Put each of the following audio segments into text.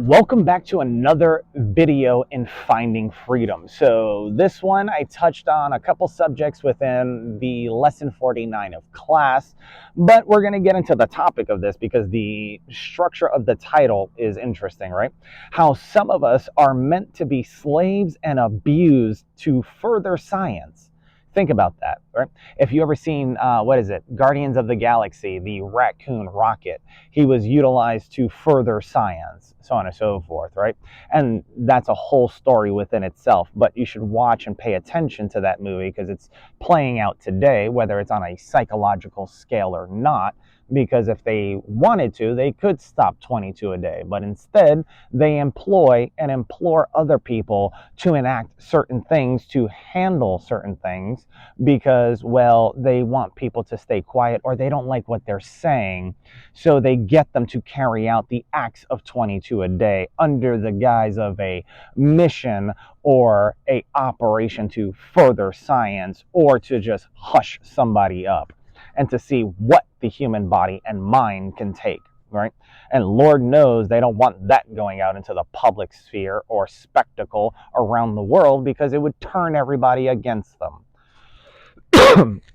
Welcome back to another video in Finding Freedom. So this one I touched on a couple subjects within the lesson 49 of class, but we're going to get into the topic of this because the structure of the title is interesting, right? How some of us are meant to be slaves and abused to further science. Think about that, right? If you ever seen, Guardians of the Galaxy, the raccoon rocket, he was utilized to further science, so on and so forth, right? And that's a whole story within itself, but you should watch and pay attention to that movie because it's playing out today, whether it's on a psychological scale or not, because if they wanted to, they could stop 22 a day, but instead they employ and implore other people to enact certain things, to handle certain things, because, well, they want people to stay quiet or they don't like what they're saying, so they get them to carry out the acts of 22 a day under the guise of a mission or a operation to further science or to just hush somebody up and to see what the human body and mind can take, right? And Lord knows they don't want that going out into the public sphere or spectacle around the world because it would turn everybody against them.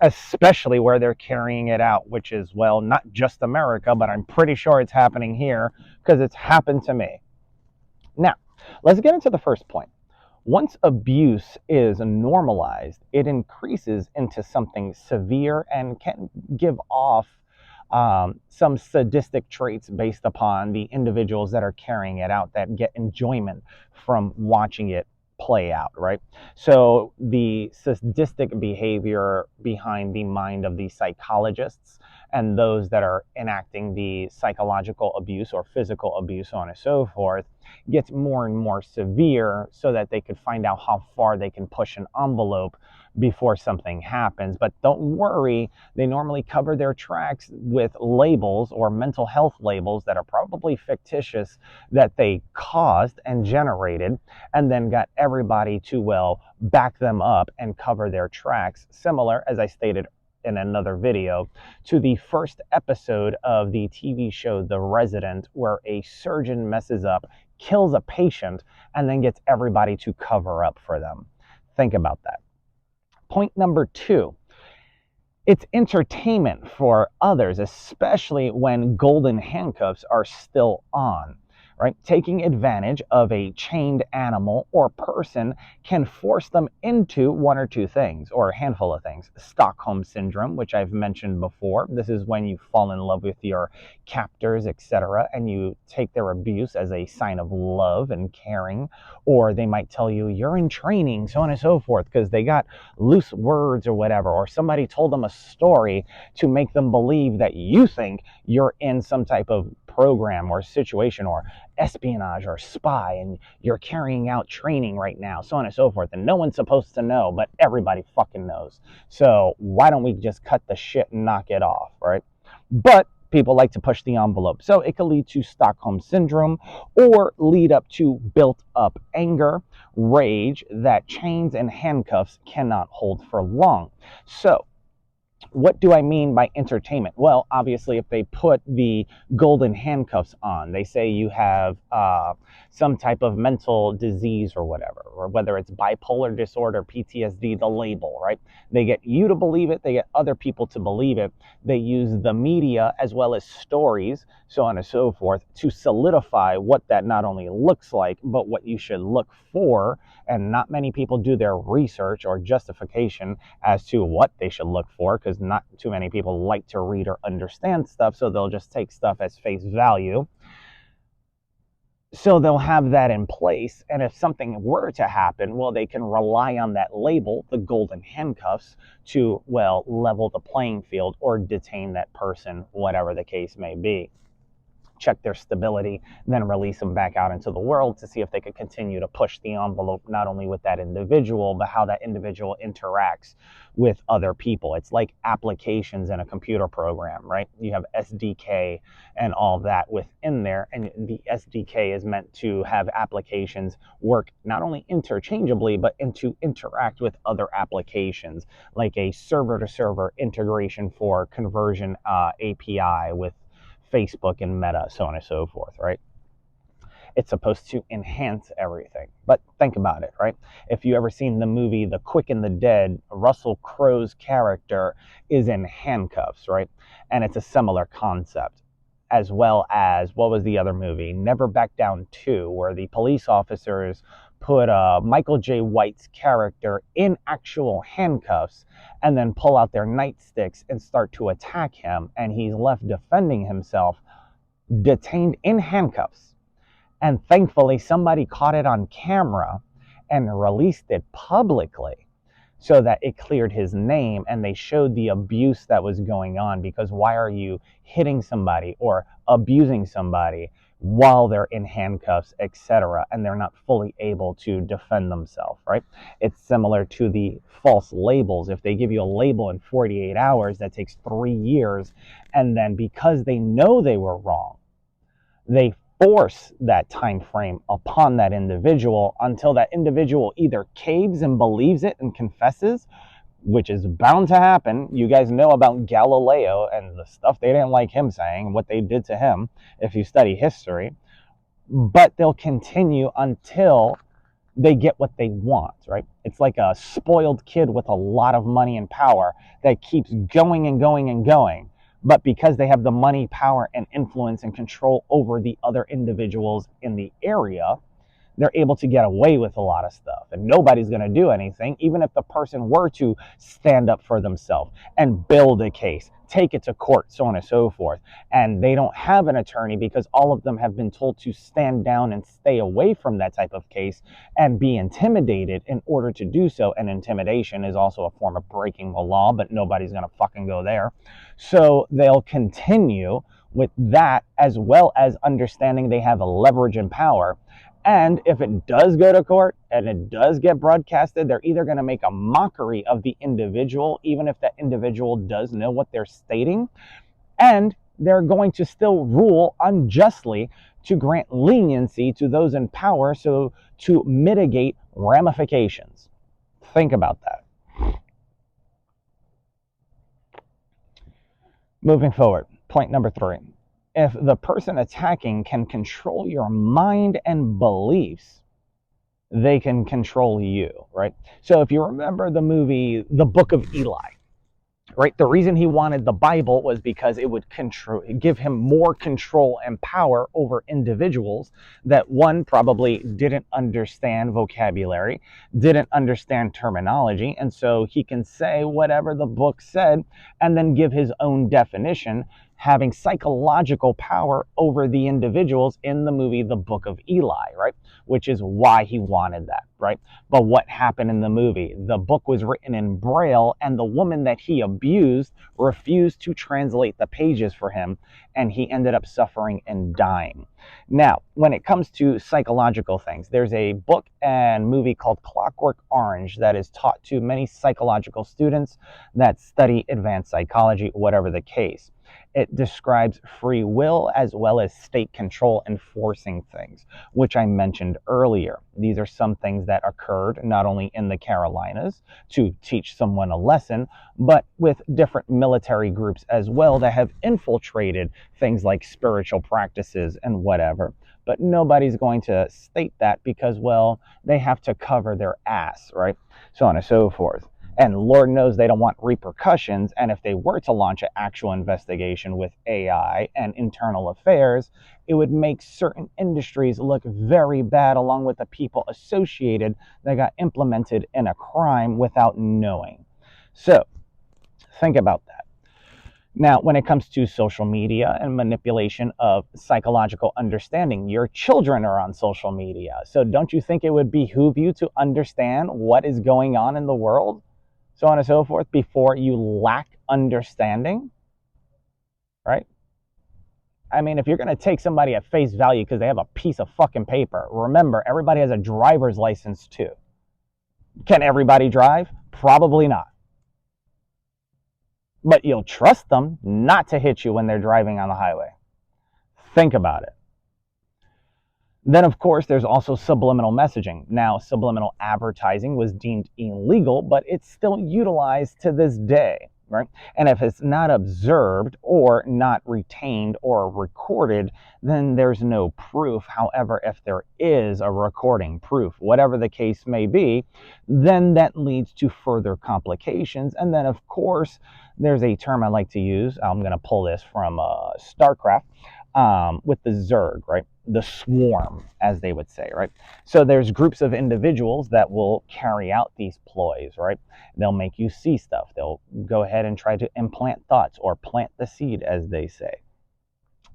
Especially where they're carrying it out, which is, well, not just America, but I'm pretty sure it's happening here because it's happened to me. Now, let's get into the first point. Once abuse is normalized, it increases into something severe and can give off some sadistic traits based upon the individuals that are carrying it out that get enjoyment from watching it play out, right? So the sadistic behavior behind the mind of the psychologists and those that are enacting the psychological abuse or physical abuse, so on and so forth, gets more and more severe so that they could find out how far they can push an envelope before something happens. But don't worry, they normally cover their tracks with labels or mental health labels that are probably fictitious that they caused and generated and then got everybody to, well, back them up and cover their tracks. Similar, as I stated in another video, to the first episode of the TV show The Resident, where a surgeon messes up, kills a patient, and then gets everybody to cover up for them. Think about that. Point number 2. It's entertainment for others, especially when golden handcuffs are still on, right? Taking advantage of a chained animal or person can force them into one or two things, or a handful of things. Stockholm syndrome, which I've mentioned before. This is when you fall in love with your captors, etc., and you take their abuse as a sign of love and caring, or they might tell you you're in training, so on and so forth, because they got loose words or whatever, or somebody told them a story to make them believe that you think you're in some type of program or situation or espionage or spy and you're carrying out training right now, so on and so forth, and no one's supposed to know, but everybody fucking knows. So why don't we just cut the shit and knock it off, right? But people like to push the envelope, so it could lead to Stockholm syndrome or lead up to built up anger, rage that chains and handcuffs cannot hold for long. So what do I mean by entertainment? Well, obviously, if they put the golden handcuffs on, they say you have some type of mental disease or whatever, or whether it's bipolar disorder, PTSD, the label, right? They get you to believe it, they get other people to believe it. They use the media as well as stories, so on and so forth, to solidify what that not only looks like, but what you should look for. And not many people do their research or justification as to what they should look for, because not too many people like to read or understand stuff, so they'll just take stuff as face value. So they'll have that in place, and if something were to happen, well, they can rely on that label, the golden handcuffs, to, well, level the playing field or detain that person, whatever the case may be. Check their stability, then release them back out into the world to see if they could continue to push the envelope, not only with that individual, but how that individual interacts with other people. It's like applications in a computer program, right? You have SDK and all that within there, and the SDK is meant to have applications work not only interchangeably, but to interact with other applications, like a server-to-server integration for conversion API with Facebook and Meta, so on and so forth, right? It's supposed to enhance everything. But think about it, right? If you ever seen the movie The Quick and the Dead, Russell Crowe's character is in handcuffs, right? And it's a similar concept. As well as, what was the other movie? Never Back Down 2, where the police officers put Michael J. White's character in actual handcuffs and then pull out their nightsticks and start to attack him, and he's left defending himself, detained in handcuffs. And thankfully, somebody caught it on camera and released it publicly so that it cleared his name, and they showed the abuse that was going on. Because why are you hitting somebody or abusing somebody while they're in handcuffs, etc., and they're not fully able to defend themselves, right? It's similar to the false labels. If they give you a label in 48 hours, that takes 3 years, and then because they know they were wrong, they force that time frame upon that individual until that individual either caves and believes it and confesses, which is bound to happen. You guys know about Galileo and the stuff they didn't like him saying, what they did to him, if you study history. But they'll continue until they get what they want, right? It's like a spoiled kid with a lot of money and power that keeps going and going and going. But because they have the money, power, and influence and control over the other individuals in the area, they're able to get away with a lot of stuff. And nobody's going to do anything, even if the person were to stand up for themselves and build a case, take it to court, so on and so forth. And they don't have an attorney because all of them have been told to stand down and stay away from that type of case and be intimidated in order to do so. And intimidation is also a form of breaking the law, but nobody's going to fucking go there. So they'll continue with that, as well as understanding they have a leverage and power. And if it does go to court and it does get broadcasted, they're either going to make a mockery of the individual, even if that individual does know what they're stating, and they're going to still rule unjustly to grant leniency to those in power, so to mitigate ramifications. Think about that. Moving forward, point number 3. If the person attacking can control your mind and beliefs, they can control you, right? So if you remember the movie, The Book of Eli, right? The reason he wanted the Bible was because it would give him more control and power over individuals that, one, probably didn't understand vocabulary, didn't understand terminology, and so he can say whatever the book said and then give his own definition, having psychological power over the individuals in the movie The Book of Eli, right? Which is why he wanted that, right? But what happened in the movie? The book was written in Braille, and the woman that he abused refused to translate the pages for him, and he ended up suffering and dying. Now, when it comes to psychological things, there's a book and movie called Clockwork Orange that is taught to many psychological students that study advanced psychology, whatever the case. It describes free will as well as state control and forcing things, which I mentioned earlier. These are some things that occurred not only in the Carolinas to teach someone a lesson, but with different military groups as well that have infiltrated things like spiritual practices and whatever. But nobody's going to state that because, well, they have to cover their ass, right? So on and so forth. And Lord knows they don't want repercussions. And if they were to launch an actual investigation with AI and internal affairs, it would make certain industries look very bad, along with the people associated that got implemented in a crime without knowing. So think about that. Now, when it comes to social media and manipulation of psychological understanding, your children are on social media. So don't you think it would behoove you to understand what is going on in the world? So on and so forth, before you lack understanding, right? I mean, if you're going to take somebody at face value because they have a piece of fucking paper, remember, everybody has a driver's license too. Can everybody drive? Probably not. But you'll trust them not to hit you when they're driving on the highway. Think about it. Then, of course, there's also subliminal messaging. Now, subliminal advertising was deemed illegal, but it's still utilized to this day. right? And if it's not observed or not retained or recorded, then there's no proof. However, if there is a recording proof, whatever the case may be, then that leads to further complications. And then, of course, there's a term I like to use. I'm going to pull this from StarCraft with the Zerg, right? The swarm, as they would say, right? So there's groups of individuals that will carry out these ploys, right? They'll make you see stuff. They'll go ahead and try to implant thoughts or plant the seed, as they say.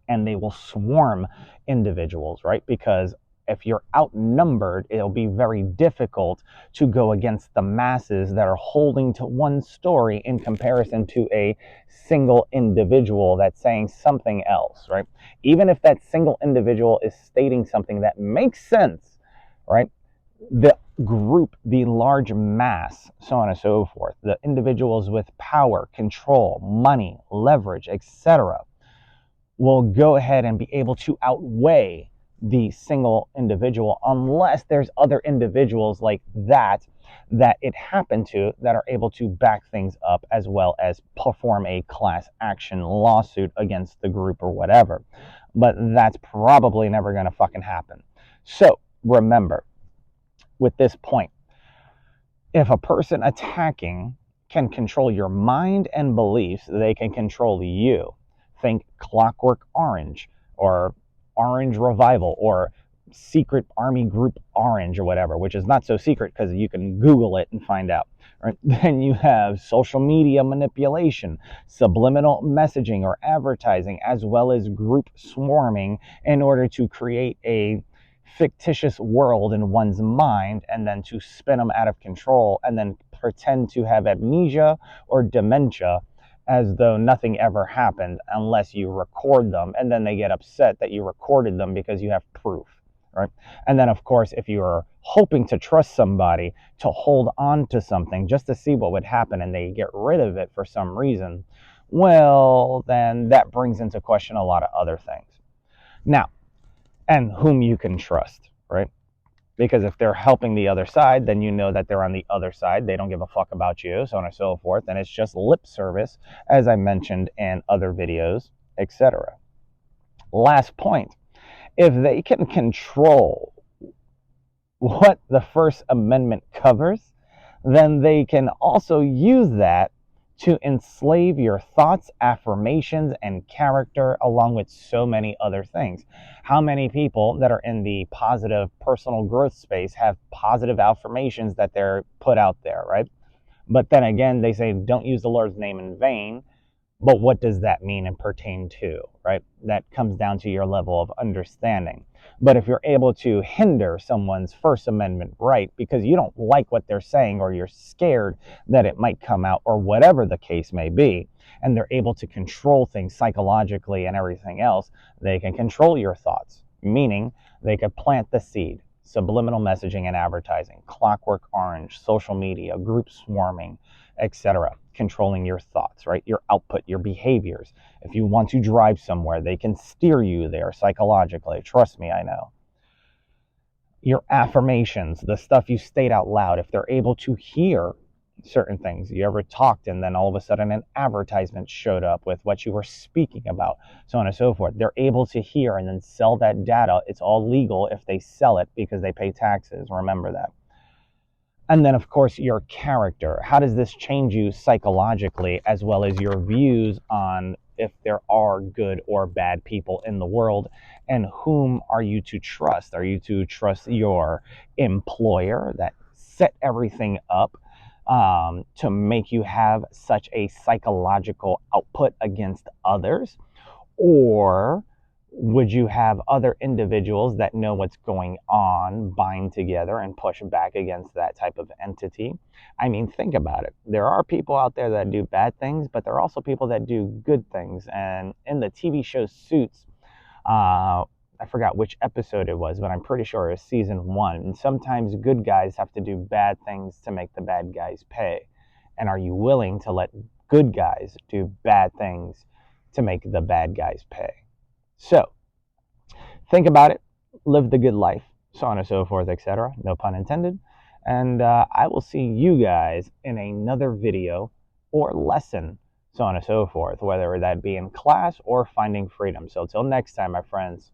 And they will swarm individuals, right? Because if you're outnumbered, it'll be very difficult to go against the masses that are holding to one story in comparison to a single individual that's saying something else, right? Even if that single individual is stating something that makes sense, right? The group, the large mass, so on and so forth, the individuals with power, control, money, leverage, etc., will go ahead and be able to outweigh the single individual unless there's other individuals like that it happened to that are able to back things up as well as perform a class action lawsuit against the group or whatever. But that's probably never going to fucking happen. So remember, with this point, if a person attacking can control your mind and beliefs, they can control you. Think Clockwork Orange or Orange Revival or Secret Army Group Orange or whatever, which is not so secret because you can Google it and find out. Right? Then you have social media manipulation, subliminal messaging or advertising, as well as group swarming in order to create a fictitious world in one's mind and then to spin them out of control and then pretend to have amnesia or dementia as though nothing ever happened unless you record them, and then they get upset that you recorded them because you have proof, right? And then of course, if you're hoping to trust somebody to hold on to something just to see what would happen and they get rid of it for some reason, well, then that brings into question a lot of other things. Now, and whom you can trust, right? Because if they're helping the other side, then you know that they're on the other side. They don't give a fuck about you, so on and so forth. And it's just lip service, as I mentioned in other videos, etc. Last point, if they can control what the First Amendment covers, then they can also use that to enslave your thoughts, affirmations, and character, along with so many other things. How many people that are in the positive personal growth space have positive affirmations that they're put out there, right? But then again, they say, don't use the Lord's name in vain. But what does that mean and pertain to, right? That comes down to your level of understanding. But if you're able to hinder someone's First Amendment right because you don't like what they're saying or you're scared that it might come out or whatever the case may be, and they're able to control things psychologically and everything else, they can control your thoughts, meaning they could plant the seed. Subliminal messaging and advertising, Clockwork Orange, social media, group swarming, etc., controlling your thoughts, right? Your output, your behaviors. If you want to drive somewhere, they can steer you there psychologically. Trust me, I know. Your affirmations, the stuff you state out loud, if they're able to hear certain things. You ever talked and then all of a sudden an advertisement showed up with what you were speaking about, so on and so forth. They're able to hear and then sell that data. It's all legal if they sell it because they pay taxes. Remember that. And then, of course, your character. How does this change you psychologically, as well as your views on if there are good or bad people in the world? And whom are you to trust? Are you to trust your employer that set everything up to make you have such a psychological output against others? Or would you have other individuals that know what's going on bind together and push back against that type of entity? I mean, think about it. There are people out there that do bad things, but there are also people that do good things. And in the TV show Suits, I forgot which episode it was, but I'm pretty sure it was season 1. And sometimes good guys have to do bad things to make the bad guys pay. And are you willing to let good guys do bad things to make the bad guys pay? So, think about it, live the good life, so on and so forth, etc. No pun intended. And I will see you guys in another video or lesson so on and so forth, whether that be in class or finding freedom. So, till next time, my friends.